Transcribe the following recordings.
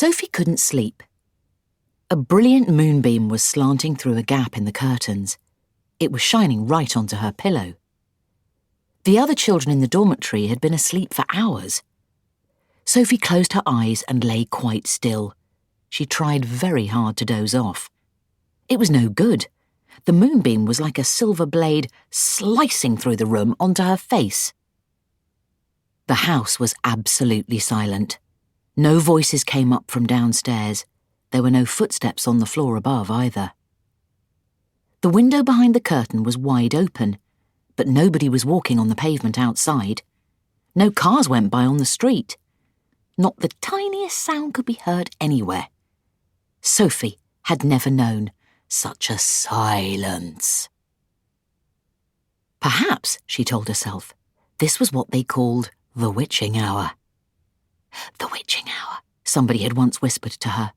Sophie couldn't sleep. A brilliant moonbeam was slanting through a gap in the curtains. It was shining right onto her pillow. The other children in the dormitory had been asleep for hours. Sophie closed her eyes and lay quite still. She tried very hard to doze off. It was no good. The moonbeam was like a silver blade slicing through the room onto her face. The house was absolutely silent. No voices came up from downstairs. There were no footsteps on the floor above either. The window behind the curtain was wide open, but nobody was walking on the pavement outside. No cars went by on the street. Not the tiniest sound could be heard anywhere. Sophie had never known such a silence. Perhaps, she told herself, this was what they called the witching hour. The witching hour, somebody had once whispered to her,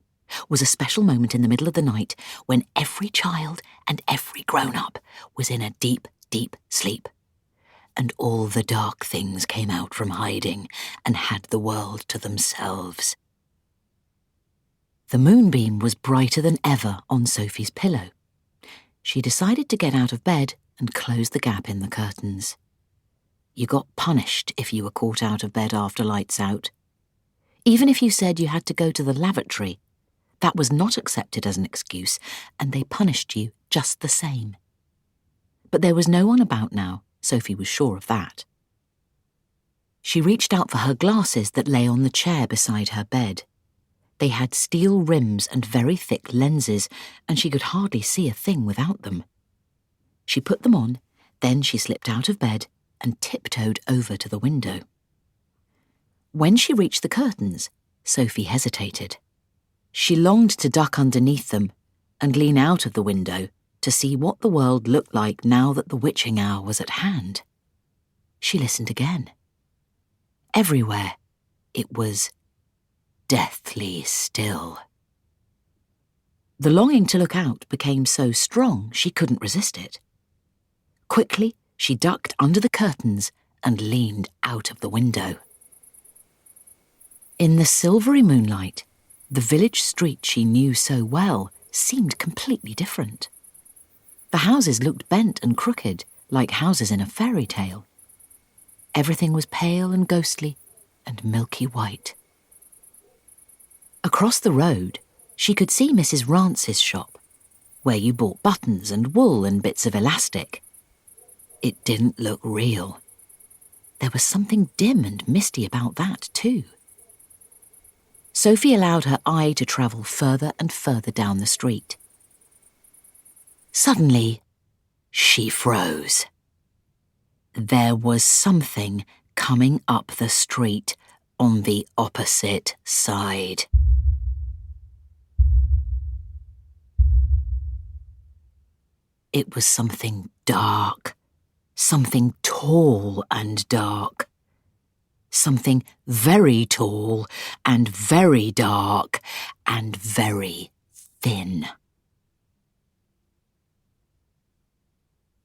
was a special moment in the middle of the night when every child and every grown-up was in a deep, deep sleep, and all the dark things came out from hiding and had the world to themselves. The moonbeam was brighter than ever on Sophie's pillow. She decided to get out of bed and close the gap in the curtains. You got punished if you were caught out of bed after lights out. Even if you said you had to go to the lavatory, that was not accepted as an excuse, and they punished you just the same. But there was no one about now, Sophie was sure of that. She reached out for her glasses that lay on the chair beside her bed. They had steel rims and very thick lenses, and she could hardly see a thing without them. She put them on, then she slipped out of bed and tiptoed over to the window. When she reached the curtains, Sophie hesitated. She longed to duck underneath them and lean out of the window to see what the world looked like now that the witching hour was at hand. She listened again. Everywhere, it was deathly still. The longing to look out became so strong she couldn't resist it. Quickly, she ducked under the curtains and leaned out of the window. In the silvery moonlight, the village street she knew so well seemed completely different. The houses looked bent and crooked, like houses in a fairy tale. Everything was pale and ghostly and milky white. Across the road, she could see Mrs. Rance's shop, where you bought buttons and wool and bits of elastic. It didn't look real. There was something dim and misty about that, too. Sophie allowed her eye to travel further and further down the street. Suddenly, she froze. There was something coming up the street on the opposite side. It was something dark, something tall and dark, something very tall and very dark and very thin.